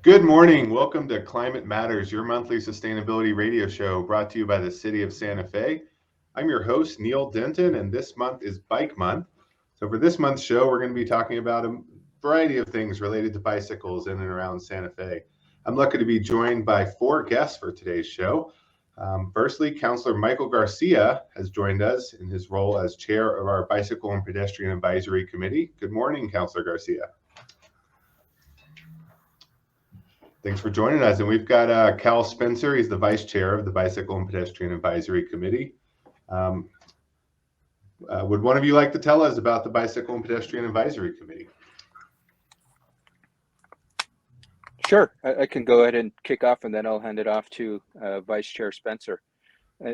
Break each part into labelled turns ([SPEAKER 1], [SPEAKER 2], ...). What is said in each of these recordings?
[SPEAKER 1] Good morning. Welcome to Climate Matters, your monthly sustainability radio show brought to you by the City of Santa Fe. I'm your host, Neil Denton, and this month is Bike Month. So for this month's show, we're going to be talking about a variety of things related to bicycles in and around Santa Fe. I'm lucky to be joined by four guests for today's show. Firstly, Councilor Michael Garcia has joined us in his role as chair of our Bicycle and Pedestrian Advisory Committee. Good morning, Councilor Garcia. Thanks for joining us. And we've got Cal Spencer. He's the vice chair of the Bicycle and Pedestrian Advisory Committee. Would one of you like to tell us about the Bicycle and Pedestrian Advisory Committee?
[SPEAKER 2] Sure, I can go ahead and kick off, and then I'll hand it off to Vice Chair Spencer.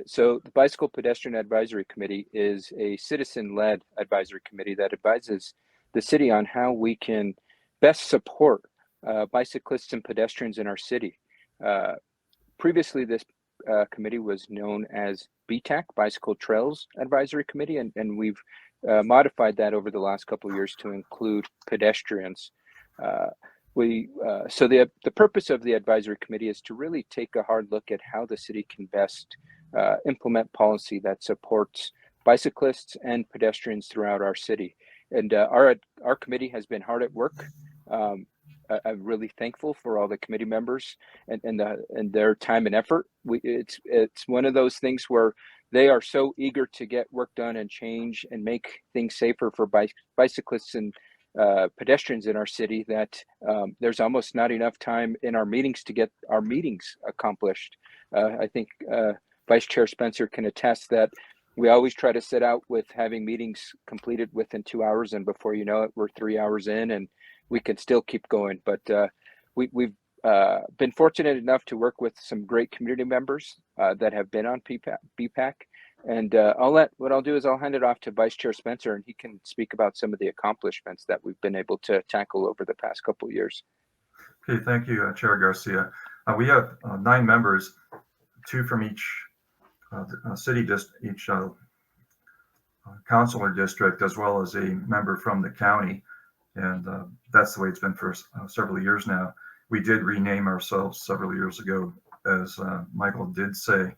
[SPEAKER 2] So the Bicycle Pedestrian Advisory Committee is a citizen-led advisory committee that advises the city on how we can best support bicyclists and pedestrians in our city. Previously, this committee was known as BTAC, Bicycle Trails Advisory Committee, and we've modified that over the last couple of years to include pedestrians. So the purpose of the advisory committee is to really take a hard look at how the city can best implement policy that supports bicyclists and pedestrians throughout our city. And our committee has been hard at work. I'm really thankful for all the committee members and their time and effort. It's one of those things where they are so eager to get work done and change and make things safer for bicyclists and pedestrians in our city that there's almost not enough time in our meetings to get our meetings accomplished. I think Vice Chair Spencer can attest that we always try to set out with having meetings completed within 2 hours, and before you know it, we're 3 hours in and we can still keep going. But we've been fortunate enough to work with some great community members that have been on BPAC. And what I'll do is I'll hand it off to Vice Chair Spencer, and he can speak about some of the accomplishments that we've been able to tackle over the past couple of years.
[SPEAKER 3] Okay, thank you, Chair Garcia. We have 9 members, 2 from each each councilor district, as well as a member from the county. And that's the way it's been for several years now. We did rename ourselves several years ago, as Michael did say,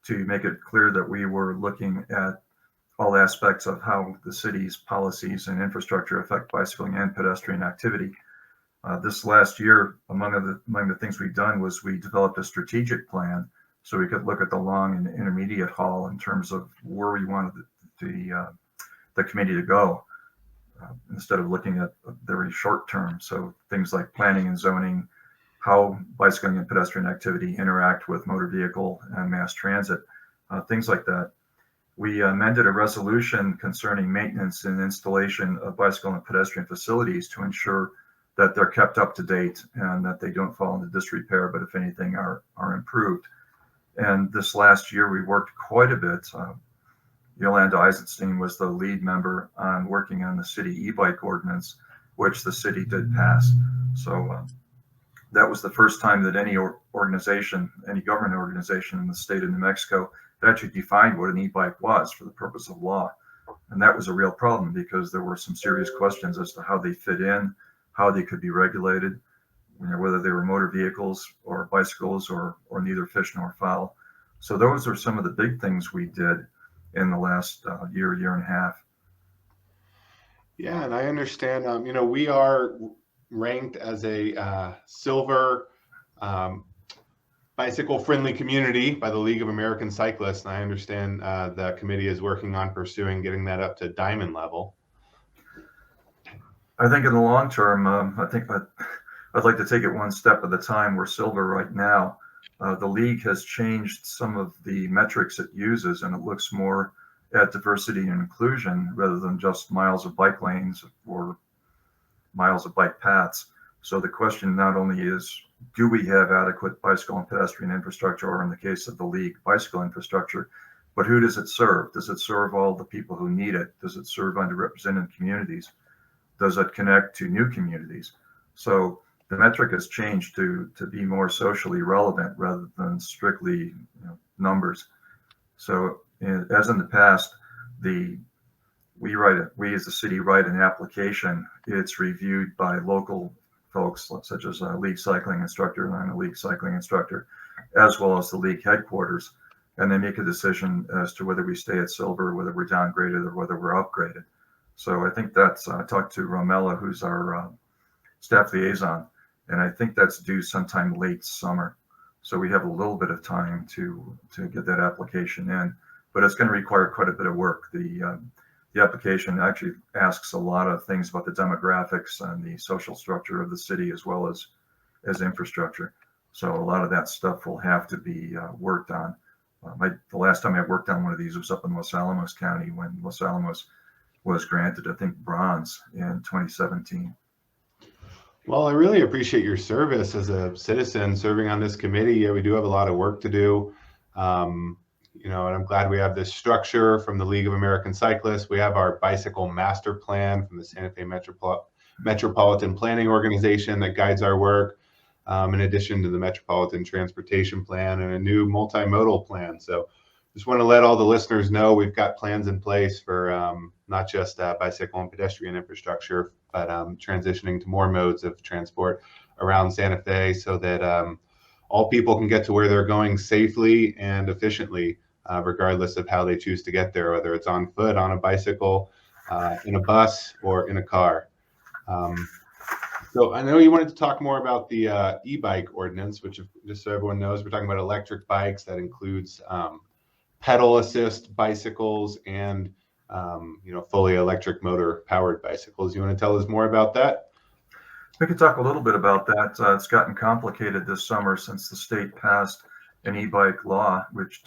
[SPEAKER 3] to make it clear that we were looking at all aspects of how the city's policies and infrastructure affect bicycling and pedestrian activity. This last year, among the things we've done was we developed a strategic plan so we could look at the long and intermediate haul in terms of where we wanted the committee to go, instead of looking at very short term. So things like planning and zoning, how bicycling and pedestrian activity interact with motor vehicle and mass transit, things like that. We amended a resolution concerning maintenance and installation of bicycle and pedestrian facilities to ensure that they're kept up to date and that they don't fall into disrepair, but if anything are improved. And this last year we worked quite a bit. Yolanda Eisenstein was the lead member on working on the city e-bike ordinance, which the city did pass. So that was the first time that any organization, any government organization in the state of New Mexico had actually defined what an e-bike was for the purpose of law. And that was a real problem because there were some serious questions as to how they fit in, how they could be regulated, whether they were motor vehicles or bicycles or neither fish nor fowl. So those are some of the big things we did in the last year and a half.
[SPEAKER 1] Yeah, and I understand, we are ranked as a silver bicycle-friendly community by the League of American Cyclists, and I understand the committee is working on pursuing getting that up to diamond level.
[SPEAKER 3] I think in the long term, I think I'd like to take it one step at a time. We're silver right now. The league has changed some of the metrics it uses, and it looks more at diversity and inclusion rather than just miles of bike lanes or miles of bike paths. So the question not only is, do we have adequate bicycle and pedestrian infrastructure, or in the case of the league, bicycle infrastructure, but who does it serve? Does it serve all the people who need it? Does it serve underrepresented communities? Does it connect to new communities? So the metric has changed to be more socially relevant rather than strictly numbers. So as in the past, we as the city write an application. It's reviewed by local folks such as a league cycling instructor and I'm a league cycling instructor, as well as the league headquarters. And they make a decision as to whether we stay at silver, whether we're downgraded, or whether we're upgraded. So I think that's, I talked to Romella, who's our staff liaison, and I think that's due sometime late summer. So we have a little bit of time to get that application in, but it's going to require quite a bit of work. The application actually asks a lot of things about the demographics and the social structure of the city, as well as infrastructure. So a lot of that stuff will have to be worked on. The last time I worked on one of these was up in Los Alamos County when Los Alamos was granted, I think, bronze in 2017.
[SPEAKER 1] Well, I really appreciate your service as a citizen serving on this committee. Yeah, we do have a lot of work to do. And I'm glad we have this structure from the League of American Cyclists. We have our bicycle master plan from the Santa Fe Metropolitan Planning Organization that guides our work, in addition to the Metropolitan Transportation Plan and a new multimodal plan. So just want to let all the listeners know we've got plans in place for not just bicycle and pedestrian infrastructure, but transitioning to more modes of transport around Santa Fe so that all people can get to where they're going safely and efficiently, regardless of how they choose to get there, whether it's on foot, on a bicycle, in a bus, or in a car. So I know you wanted to talk more about the e-bike ordinance, which, just so everyone knows, we're talking about electric bikes. That includes pedal assist bicycles and fully electric motor powered bicycles. You want to tell us more about that?
[SPEAKER 3] We could talk a little bit about that. It's gotten complicated this summer since the state passed an e-bike law, which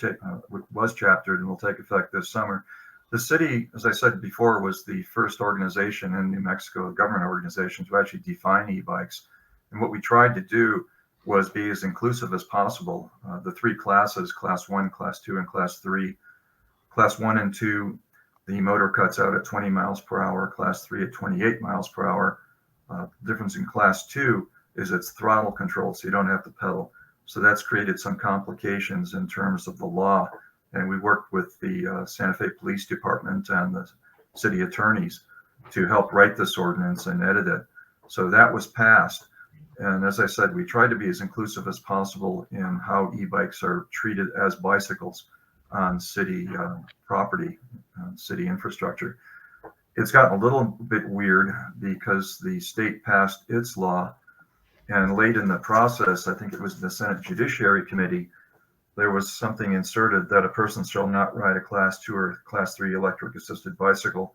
[SPEAKER 3] was chaptered and will take effect this summer. The city, as I said before, was the first organization in New Mexico, a government organization, to actually define e-bikes. And what we tried to do was be as inclusive as possible. The three classes, class 1, class 2, and class 3. Class 1 and 2, the motor cuts out at 20 miles per hour, class 3 at 28 miles per hour. Difference in class 2 is it's throttle controlled, so you don't have to pedal. So that's created some complications in terms of the law. And we worked with the Santa Fe Police Department and the city attorneys to help write this ordinance and edit it. So that was passed. And as I said, we tried to be as inclusive as possible in how e-bikes are treated as bicycles on city property, city infrastructure. It's gotten a little bit weird because the state passed its law, and late in the process, I think it was the Senate Judiciary Committee, there was something inserted that a person shall not ride a class 2 or class 3 electric assisted bicycle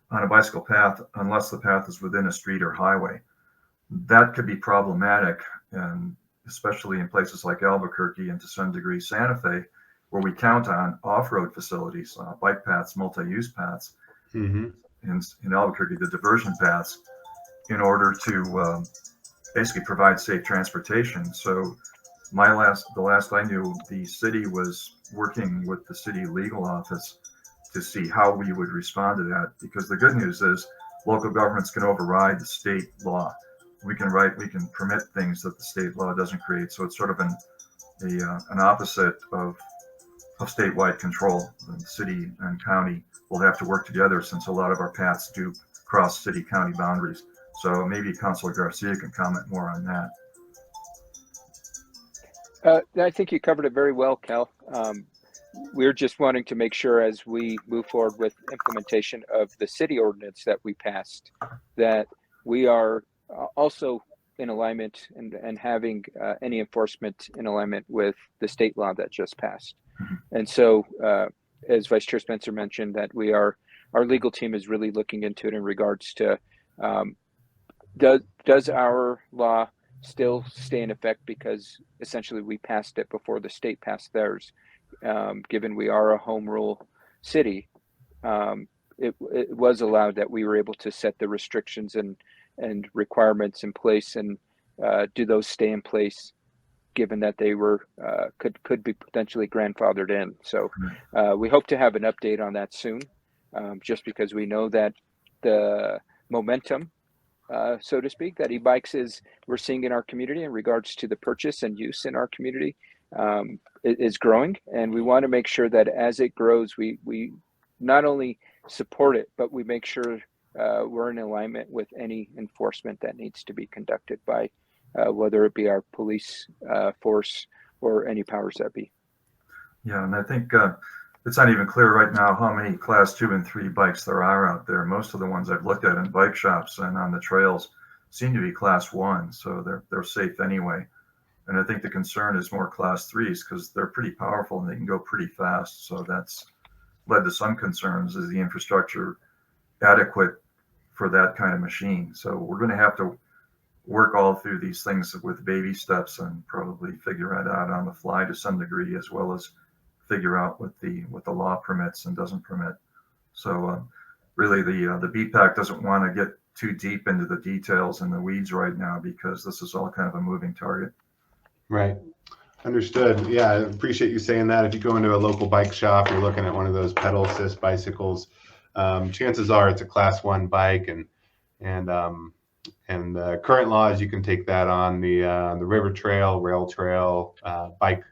[SPEAKER 3] on a bicycle path unless the path is within a street or highway. That could be problematic, and especially in places like Albuquerque and to some degree Santa Fe, where we count on off-road facilities, bike paths, multi-use paths.
[SPEAKER 1] Mm-hmm.
[SPEAKER 3] In Albuquerque, the diversion paths, in order to basically provide safe transportation. So the last I knew, the city was working with the city legal office to see how we would respond to that. Because the good news is local governments can override the state law. We can permit things that the state law doesn't create. So it's sort of an opposite of statewide control. The city and county will have to work together since a lot of our paths do cross city-county boundaries. So maybe Councilor Garcia can comment more on that.
[SPEAKER 2] I think you covered it very well, Cal. We're just wanting to make sure as we move forward with implementation of the city ordinance that we passed, that we are also in alignment and having any enforcement in alignment with the state law that just passed. And so, as Vice Chair Spencer mentioned, that our legal team is really looking into it in regards to does our law still stay in effect because essentially we passed it before the state passed theirs. Given we are a home rule city, it was allowed that we were able to set the restrictions and requirements in place, and do those stay in place given that they were could be potentially grandfathered in. So we hope to have an update on that soon, just because we know that the momentum, so to speak, that e-bikes we're seeing in our community in regards to the purchase and use in our community is growing. And we want to make sure that as it grows, we not only support it, but we make sure we're in alignment with any enforcement that needs to be conducted by whether it be our police force or any powers that be.
[SPEAKER 3] Yeah, and I think it's not even clear right now how many class 2 and 3 bikes there are out there. Most of the ones I've looked at in bike shops and on the trails seem to be class 1, so they're safe anyway. And I think the concern is more class 3s because they're pretty powerful and they can go pretty fast. So that's led to some concerns. Is the infrastructure adequate for that kind of machine? So we're going to have to work all through these things with baby steps and probably figure it out on the fly to some degree, as well as figure out what the law permits and doesn't permit. So really the BPAC doesn't want to get too deep into the details and the weeds right now because this is all kind of a moving target.
[SPEAKER 1] Right. Understood. Yeah, I appreciate you saying that. If you go into a local bike shop, you're looking at one of those pedal assist bicycles. Chances are it's a class 1 bike, and the current law is you can take that on the river trail, rail trail, bike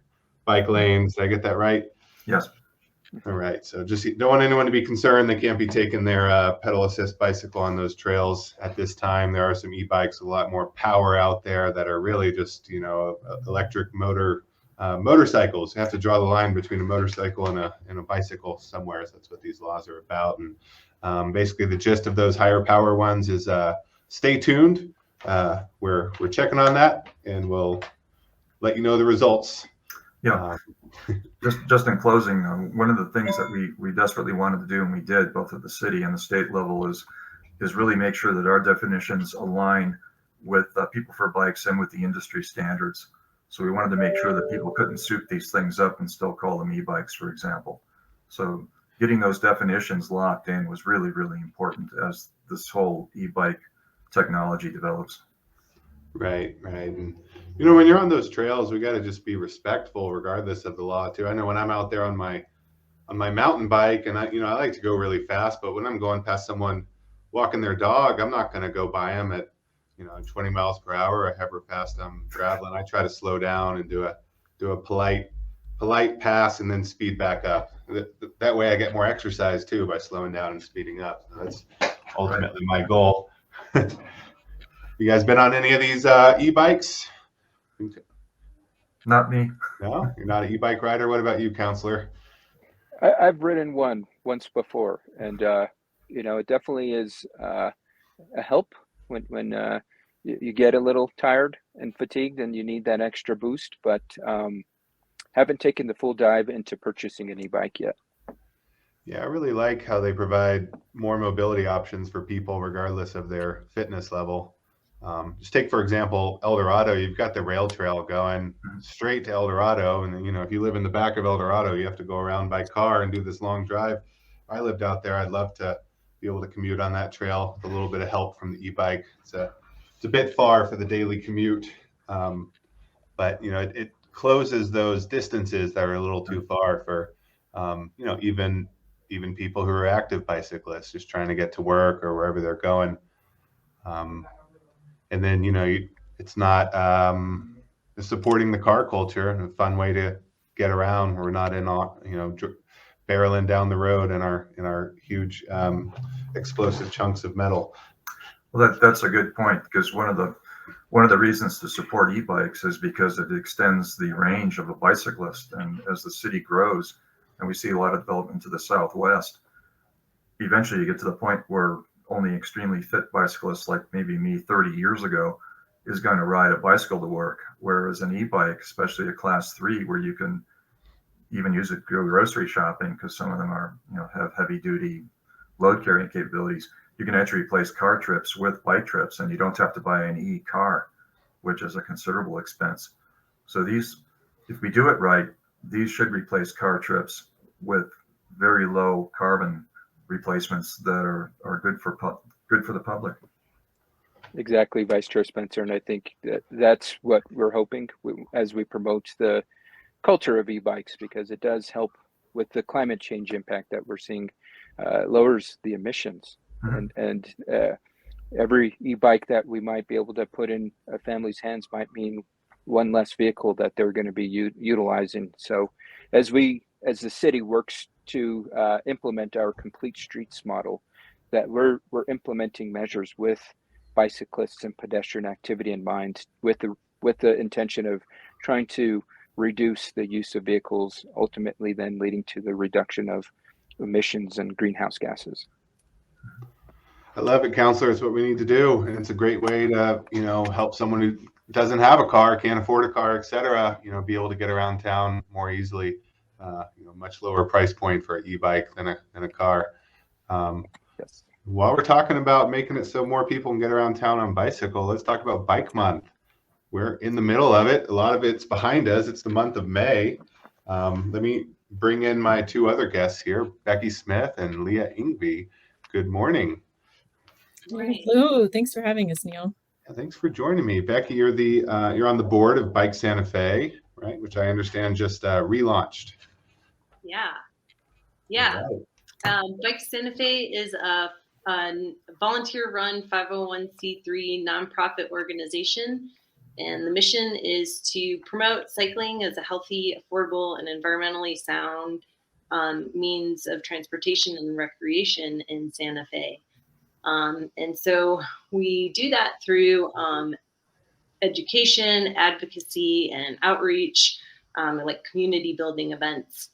[SPEAKER 1] lanes. Did I get that right?
[SPEAKER 3] Yes.
[SPEAKER 1] All right. So just don't want anyone to be concerned. They can't be taking their pedal assist bicycle on those trails at this time. There are some e-bikes, a lot more power out there that are really just, electric motorcycles. You have to draw the line between a motorcycle and a bicycle somewhere. So that's what these laws are about. And basically the gist of those higher power ones is stay tuned. We're checking on that and we'll let you know the results.
[SPEAKER 3] Yeah. Just in closing, one of the things that we desperately wanted to do, and we did both at the city and the state level, is really make sure that our definitions align with People for Bikes and with the industry standards. So we wanted to make sure that people couldn't soup these things up and still call them e-bikes, for example. So getting those definitions locked in was really, really important as this whole e-bike technology develops.
[SPEAKER 1] Right. And when you're on those trails, we got to just be respectful regardless of the law too. I know when I'm out there on my mountain bike and I like to go really fast, but when I'm going past someone walking their dog, I'm not going to go by them at 20 miles per hour or however fast I'm traveling. I try to slow down and do a polite pass and then speed back up. That way I get more exercise too by slowing down and speeding up. So that's ultimately my goal. You guys been on any of these e-bikes?
[SPEAKER 3] Not me.
[SPEAKER 1] No, you're not an e-bike rider. What about you, counselor?
[SPEAKER 2] I've ridden one once before, and it definitely is a help when you get a little tired and fatigued and you need that extra boost. But haven't taken the full dive into purchasing an e-bike yet.
[SPEAKER 1] Yeah, I really like how they provide more mobility options for people regardless of their fitness level. Just take, for example, El Dorado. You've got the rail trail going straight to El Dorado. And then, if you live in the back of El Dorado, you have to go around by car and do this long drive. If I lived out there, I'd love to be able to commute on that trail with a little bit of help from the e-bike. It's a bit far for the daily commute. But, it closes those distances that are a little too far for, even people who are active bicyclists just trying to get to work or wherever they're going. And then, it's not supporting the car culture and a fun way to get around. We're not in, barreling down the road in our huge explosive chunks of metal.
[SPEAKER 3] Well, that's a good point, because one of the reasons to support e-bikes is because it extends the range of a bicyclist. And as the city grows and we see a lot of development to the southwest, eventually you get to the point where only extremely fit bicyclists like maybe me 30 years ago is going to ride a bicycle to work. Whereas an e-bike, especially a class 3, where you can even use it to go grocery shopping, because some of them are, have heavy duty load carrying capabilities. You can actually replace car trips with bike trips, and you don't have to buy an e-car, which is a considerable expense. So if we do it right, these should replace car trips with very low carbon replacements that are good for the public.
[SPEAKER 2] Exactly, Vice Chair Spencer, and I think that's what we're hoping as we promote the culture of e-bikes, because it does help with the climate change impact that we're seeing, lowers the emissions. Mm-hmm. and every e-bike that we might be able to put in a family's hands might mean one less vehicle that they're going to be utilizing. So as the city works to implement our complete streets model, that we're implementing measures with bicyclists and pedestrian activity in mind, with the intention of trying to reduce the use of vehicles, ultimately then leading to the reduction of emissions and greenhouse gases.
[SPEAKER 1] I love it, counselor. It's what we need to do, and it's a great way to, help someone who doesn't have a car, can't afford a car, et cetera, be able to get around town more easily. Much lower price point for an e-bike than a car.
[SPEAKER 2] Yes.
[SPEAKER 1] While we're talking about making it so more people can get around town on bicycle, let's talk about Bike Month. We're in the middle of it. A lot of it's behind us. It's the month of May. Let me bring in my two other guests here, Becky Smith and Leah Ingby. Good morning.
[SPEAKER 4] Hello, thanks for having us, Neil.
[SPEAKER 1] Yeah, thanks for joining me. Becky, you're on the board of Bike Santa Fe, right? Which I understand just relaunched.
[SPEAKER 5] Yeah.
[SPEAKER 1] Right.
[SPEAKER 5] Bike Santa Fe is a volunteer-run 501c3 nonprofit organization, and the mission is to promote cycling as a healthy, affordable, and environmentally sound means of transportation and recreation in Santa Fe. And so we do that through education, advocacy, and outreach, like community building events.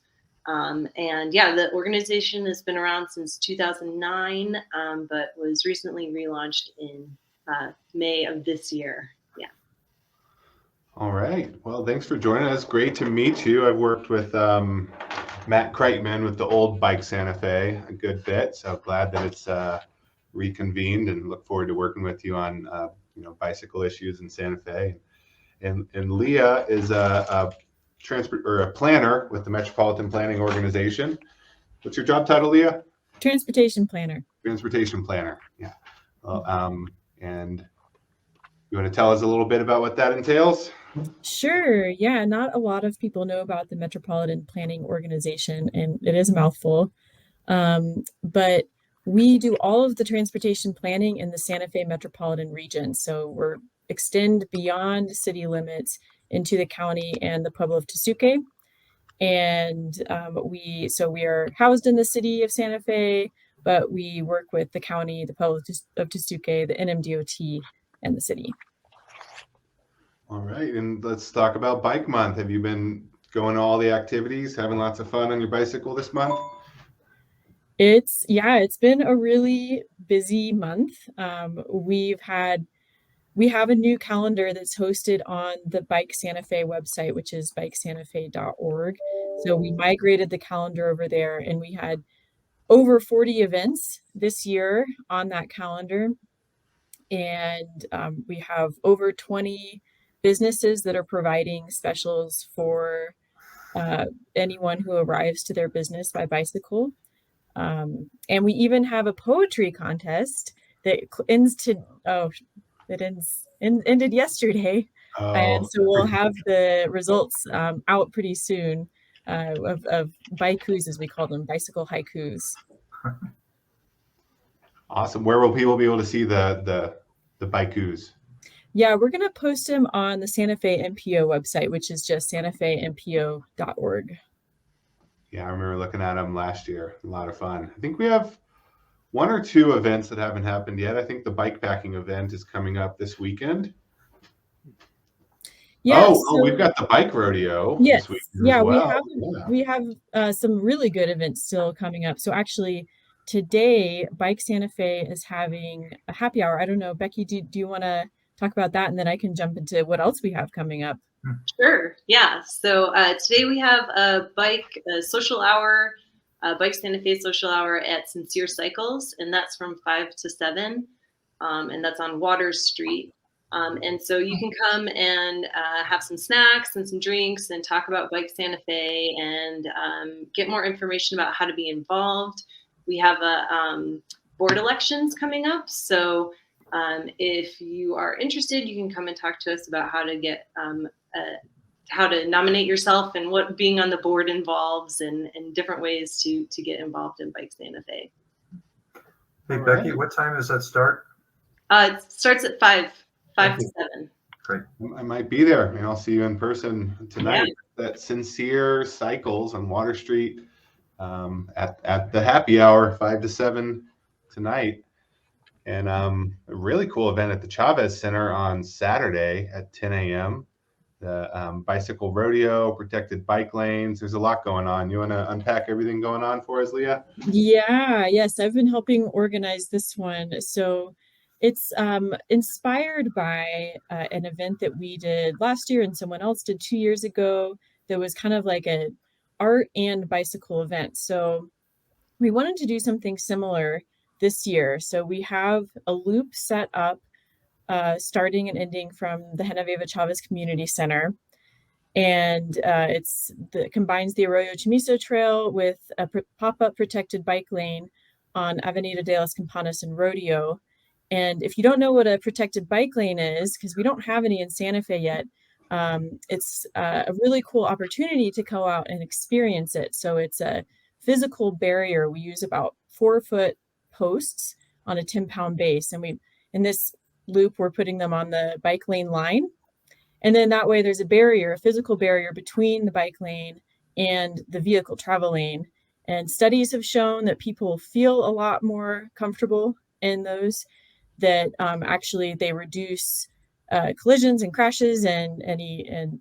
[SPEAKER 5] The organization has been around since 2009, but was recently relaunched in May of this year. Yeah.
[SPEAKER 1] All right. Well, thanks for joining us. Great to meet you. I've worked with Matt Kreitman with the old Bike Santa Fe a good bit, so glad that it's reconvened, and look forward to working with you on bicycle issues in Santa Fe. And Leah is a planner with the Metropolitan Planning Organization. What's your job title, Leah?
[SPEAKER 4] Transportation planner.
[SPEAKER 1] Transportation planner. Yeah. Well, and you want to tell us a little bit about what that entails?
[SPEAKER 4] Sure. Yeah, not a lot of people know about the Metropolitan Planning Organization, and it is a mouthful. But we do all of the transportation planning in the Santa Fe metropolitan region. So we're extend beyond city limits into the county and the Pueblo of Tesuque. And we are housed in the city of Santa Fe, but we work with the county, the Pueblo of Tesuque, the NMDOT, and the city.
[SPEAKER 1] All right, and let's talk about Bike Month. Have you been going to all the activities, having lots of fun on your bicycle this month?
[SPEAKER 4] It's been a really busy month. We have a new calendar that's hosted on the Bike Santa Fe website, which is bikesantafe.org. So we migrated the calendar over there, and we had over 40 events this year on that calendar. And we have over 20 businesses that are providing specials for anyone who arrives to their business by bicycle. And we even have a poetry contest that ended yesterday.
[SPEAKER 1] Oh.
[SPEAKER 4] And so we'll have the results out pretty soon of baikus, as we call them, bicycle haikus.
[SPEAKER 1] Awesome. Where will people be able to see the baikus?
[SPEAKER 4] Yeah, we're going to post them on the Santa Fe MPO website, which is just santafempo.org.
[SPEAKER 1] Yeah, I remember looking at them last year. A lot of fun. I think we have one or two events that haven't happened yet. I think the bike packing event is coming up this weekend.
[SPEAKER 4] Yeah,
[SPEAKER 1] we've got the bike rodeo.
[SPEAKER 4] Yes,
[SPEAKER 1] this weekend
[SPEAKER 4] yeah,
[SPEAKER 1] as well.
[SPEAKER 4] we have some really good events still coming up. So actually, today Bike Santa Fe is having a happy hour. I don't know, Becky, do you want to talk about that, and then I can jump into what else we have coming up?
[SPEAKER 5] Sure. Yeah. So today we have a social hour, Bike Santa Fe social hour at Sincere Cycles, and that's from 5 to 7, and that's on Waters Street. And so you can come and have some snacks and some drinks and talk about Bike Santa Fe and get more information about how to be involved. We have board elections coming up, so if you are interested, you can come and talk to us about how to get how to nominate yourself and what being on the board involves, and different ways to get involved in Bike Santa Fe.
[SPEAKER 3] Hey, Becky, what time does that start?
[SPEAKER 5] It starts at 5 to 7.
[SPEAKER 3] Great.
[SPEAKER 1] I might be there, and I'll see you in person tonight at Sincere Cycles on Water Street at the happy hour, 5 to 7 tonight. And a really cool event at the Chavez Center on Saturday at 10 a.m. The bicycle rodeo, protected bike lanes. There's a lot going on. You want to unpack everything going on for us, Leah?
[SPEAKER 4] Yeah, yes, I've been helping organize this one. So it's inspired by an event that we did last year and someone else did 2 years ago. That was kind of like a art and bicycle event. So we wanted to do something similar this year. So we have a loop set up starting and ending from the Genoveva Chavez Community Center. And combines the Arroyo Chamizo Trail with a pop-up protected bike lane on Avenida de las Campanas and Rodeo. And if you don't know what a protected bike lane is, because we don't have any in Santa Fe yet, it's a really cool opportunity to go out and experience it. So it's a physical barrier. We use about 4-foot posts on a 10-pound base. And in this loop, we're putting them on the bike lane line. And then that way there's a physical barrier between the bike lane and the vehicle travel lane. And studies have shown that people feel a lot more comfortable in those, that actually they reduce collisions and crashes and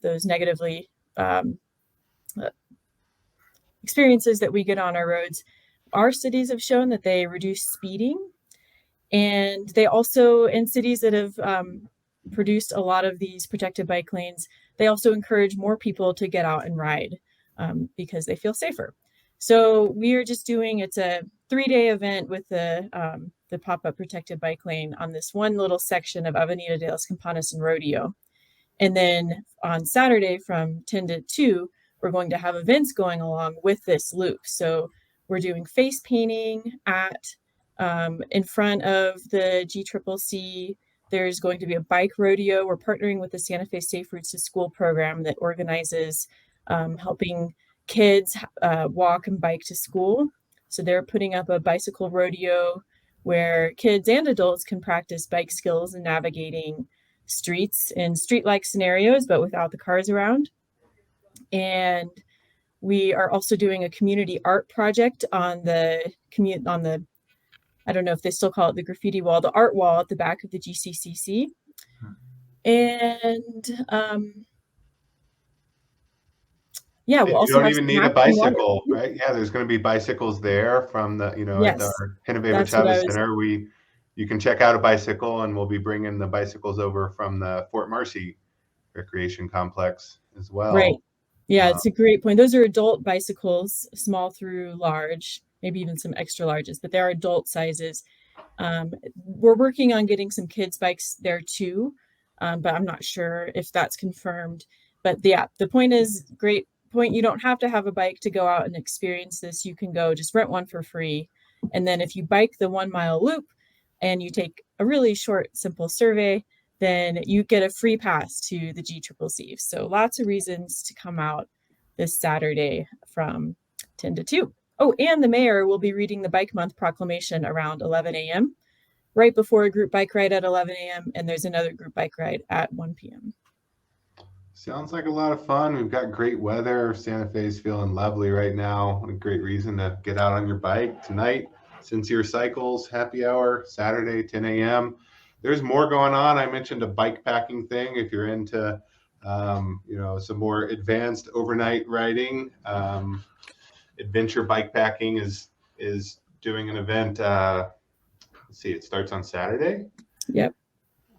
[SPEAKER 4] those negatively experiences that we get on our roads. Our cities have shown that they reduce speeding, and they also, in cities that have produced a lot of these protected bike lanes, they also encourage more people to get out and ride because they feel safer. So we are just it's a 3-day event with the pop-up protected bike lane on this one little section of Avenida de las Campanas and Rodeo. And then on Saturday from 10 to 2, we're going to have events going along with this loop. So we're doing face painting in front of the GCCC. There's going to be a bike rodeo. We're partnering with the Santa Fe Safe Routes to School program that organizes helping kids walk and bike to school. So they're putting up a bicycle rodeo where kids and adults can practice bike skills and navigating streets in street-like scenarios, but without the cars around. And we are also doing a community art project on the I don't know if they still call it the graffiti wall, the art wall at the back of the GCCC. And yeah, we'll also
[SPEAKER 1] you don't
[SPEAKER 4] have
[SPEAKER 1] even
[SPEAKER 4] some
[SPEAKER 1] need a
[SPEAKER 4] happening water.
[SPEAKER 1] bicycle, right? Yeah, there's going to be bicycles there from the, at
[SPEAKER 4] Yes,
[SPEAKER 1] our Genoveva
[SPEAKER 4] that's what I
[SPEAKER 1] Chavez
[SPEAKER 4] was.
[SPEAKER 1] Center. You can check out a bicycle, and we'll be bringing the bicycles over from the Fort Marcy Recreation Complex as well.
[SPEAKER 4] Right. Yeah, it's a great point. Those are adult bicycles, small through large, maybe even some extra larges, but they are adult sizes. We're working on getting some kids' bikes there too, but I'm not sure if that's confirmed. But yeah, the point is, great point. You don't have to have a bike to go out and experience this. You can go just rent one for free. And then if you bike the 1-mile loop and you take a really short, simple survey, then you get a free pass to the GCCC. So lots of reasons to come out this Saturday from 10 to 2. Oh, and the mayor will be reading the Bike Month proclamation around 11 a.m., right before a group bike ride at 11 a.m., and there's another group bike ride at 1 p.m.
[SPEAKER 1] Sounds like a lot of fun. We've got great weather. Santa Fe's feeling lovely right now. What a great reason to get out on your bike tonight. Sincere Cycles happy hour, Saturday, 10 a.m. There's more going on. I mentioned a bike packing thing. If you're into, some more advanced overnight riding, Adventure Bike Packing is doing an event. Let's see, it starts on Saturday.
[SPEAKER 4] Yep.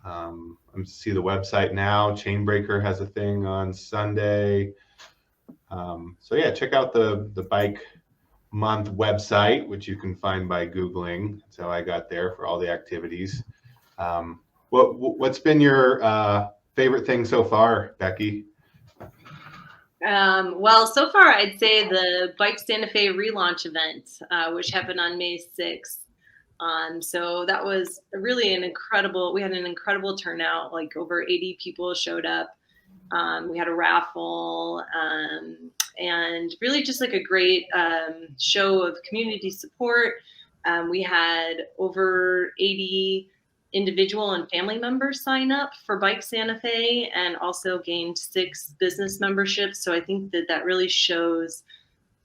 [SPEAKER 1] I'm see the website now. Chainbreaker has a thing on Sunday. So yeah, check out the Bike Month website, which you can find by Googling. That's how I got there for all the activities. What's been your favorite thing so far, Becky?
[SPEAKER 5] Well, so far I'd say the Bike Santa Fe relaunch event, which happened on May 6th. So that was really we had an incredible turnout, like over 80 people showed up. We had a raffle, and really just like a great show of community support. We had over 80 individual and family members sign up for Bike Santa Fe, and also gained 6 business memberships. So I think that really shows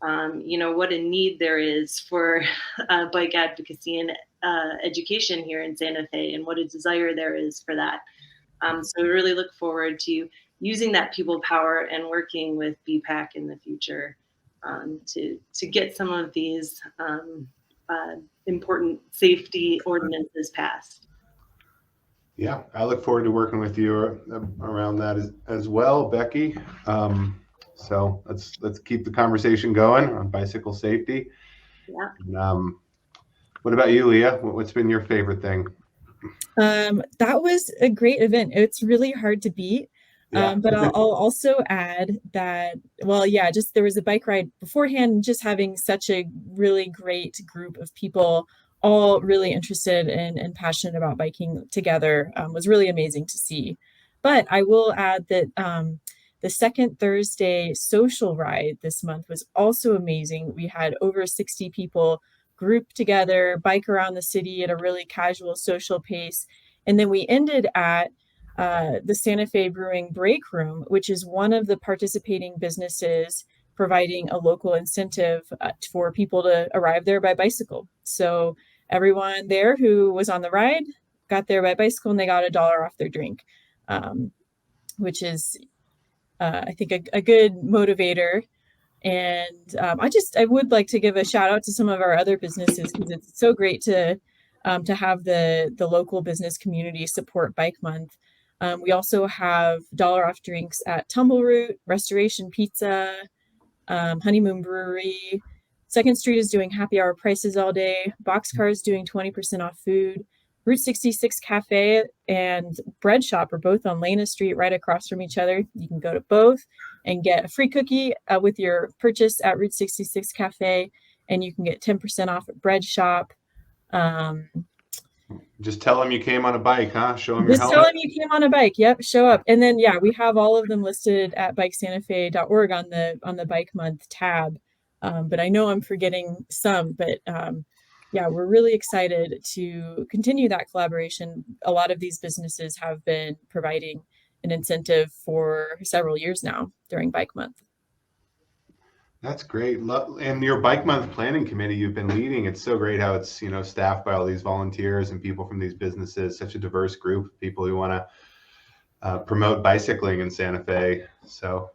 [SPEAKER 5] what a need there is for bike advocacy and education here in Santa Fe, and what a desire there is for that. So we really look forward to using that people power and working with BPAC in the future to get some of these important safety ordinances passed.
[SPEAKER 1] Yeah, I look forward to working with you around that as well, Becky. So let's keep the conversation going on bicycle safety.
[SPEAKER 5] Yeah.
[SPEAKER 1] And, what about you, Leah? What's been your favorite thing?
[SPEAKER 4] That was a great event. It's really hard to beat.
[SPEAKER 1] Yeah.
[SPEAKER 4] But I'll also add that, well, yeah, just there was a bike ride beforehand, just having such a really great group of people, all really interested and passionate about biking together, was really amazing to see. But I will add that the second Thursday social ride this month was also amazing. We had over 60 people grouped together, bike around the city at a really casual social pace. And then we ended at the Santa Fe Brewing Break Room, which is one of the participating businesses providing a local incentive for people to arrive there by bicycle. So everyone there who was on the ride got there by bicycle, and they got $1 off their drink, which is, I think, a good motivator. And I would like to give a shout out to some of our other businesses, because it's so great to have the local business community support Bike Month. We also have $1 off drinks at Tumbleroot, Restoration Pizza, Honeymoon Brewery. Second Street is doing happy hour prices all day. Boxcar is doing 20% off food. Route 66 Cafe and Bread Shop are both on Lena Street, right across from each other. You can go to both and get a free cookie with your purchase at Route 66 Cafe, and you can get 10% off at Bread Shop.
[SPEAKER 1] Just tell them you came on a bike, huh? Show them your
[SPEAKER 4] Just
[SPEAKER 1] helmet.
[SPEAKER 4] tell them you came on a bike. Yep, show up. And then, yeah, we have all of them listed at bikesantafe.org on the Bike Month tab. But I know I'm forgetting some, but yeah, we're really excited to continue that collaboration. A lot of these businesses have been providing an incentive for several years now during Bike Month.
[SPEAKER 1] That's great. And your Bike Month planning committee you've been leading, it's so great how it's, staffed by all these volunteers and people from these businesses, such a diverse group of people who want to promote bicycling in Santa Fe. So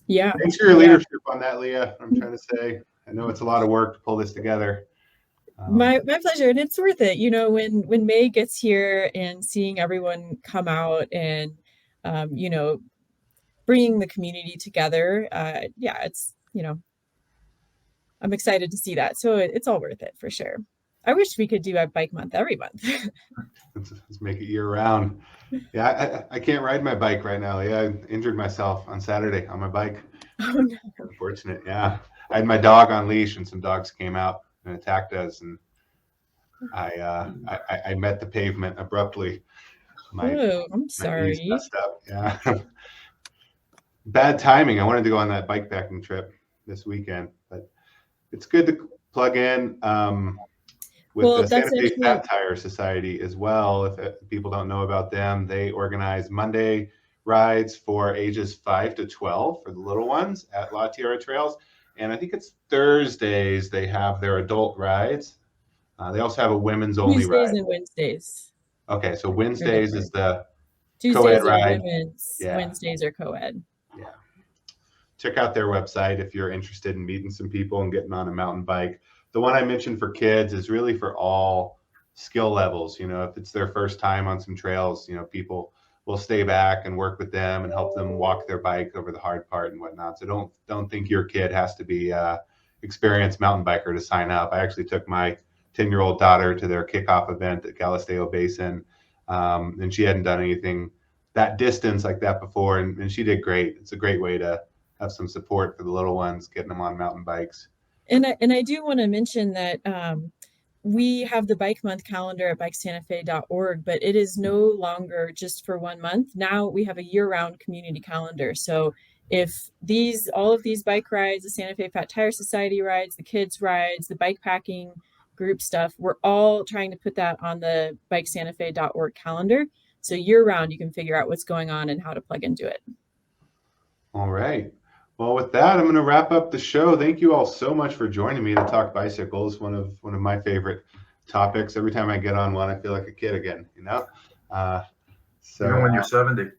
[SPEAKER 4] yeah,
[SPEAKER 1] thanks for your leadership on that, Leah. I'm trying to say, I know it's a lot of work to pull this together.
[SPEAKER 4] My pleasure, and it's worth it. When May gets here and seeing everyone come out and bringing the community together, yeah, it's I'm excited to see that. So it's all worth it for sure. I wish we could do a Bike Month every month.
[SPEAKER 1] Let's make it year round. Yeah, I can't ride my bike right now. Yeah, I injured myself on Saturday on my bike.
[SPEAKER 4] Oh no.
[SPEAKER 1] Unfortunate. Yeah, I had my dog on leash, and some dogs came out and attacked us, and I met the pavement abruptly.
[SPEAKER 4] I'm sorry.
[SPEAKER 1] My knees messed up. Yeah. Bad timing. I wanted to go on that bike packing trip this weekend, but it's good to plug in with the Santa Fe Fat Tire Society as well. If people don't know about them, they organize Monday rides for ages 5 to 12 for the little ones at La Tierra Trails. And I think it's Thursdays they have their adult rides. They also have a women's only ride.
[SPEAKER 4] Tuesdays and Wednesdays.
[SPEAKER 1] Okay, so Wednesdays is the
[SPEAKER 4] Tuesdays
[SPEAKER 1] co-ed
[SPEAKER 4] are
[SPEAKER 1] ride.
[SPEAKER 4] women's,
[SPEAKER 1] Yeah.
[SPEAKER 4] Wednesdays are co-ed.
[SPEAKER 1] Yeah. Check out their website if you're interested in meeting some people and getting on a mountain bike. The one I mentioned for kids is really for all skill levels. If it's their first time on some trails, people will stay back and work with them and help them walk their bike over the hard part and whatnot. So don't think your kid has to be experienced mountain biker to sign up. I actually took my 10-year-old daughter to their kickoff event at Galisteo Basin, and she hadn't done anything that distance like that before, and she did great. It's a great way to have some support for the little ones, getting them on mountain bikes.
[SPEAKER 4] And I do want to mention that we have the Bike Month calendar at bikesantafe.org, but it is no longer just for 1 month. Now we have a year-round community calendar. So if all of these bike rides, the Santa Fe Fat Tire Society rides, the kids rides, the bike packing group stuff, we're all trying to put that on the bikesantafe.org calendar. So year-round, you can figure out what's going on and how to plug into it.
[SPEAKER 1] All right. Well, with that, I'm going to wrap up the show. Thank you all so much for joining me to talk bicycles. One of my favorite topics. Every time I get on one, I feel like a kid again. So
[SPEAKER 3] Even when you're 70.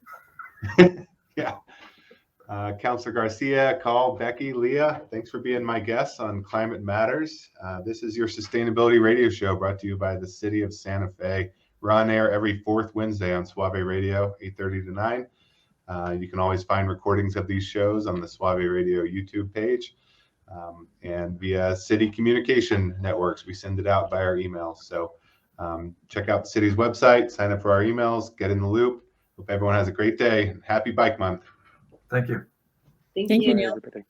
[SPEAKER 1] yeah. Councilor Garcia, Call, Becky, Leah, thanks for being my guests on Climate Matters. This is your sustainability radio show brought to you by the City of Santa Fe. We're on air every fourth Wednesday on Suave Radio, 8:30 to 9. You can always find recordings of these shows on the Suave Radio YouTube page and via city communication networks. We send it out by our emails. So check out the city's website, sign up for our emails, get in the loop. Hope everyone has a great day. Happy Bike Month.
[SPEAKER 3] Thank you.
[SPEAKER 5] Thank
[SPEAKER 4] Thank
[SPEAKER 5] you.
[SPEAKER 4] you, Neil.
[SPEAKER 2] Everybody.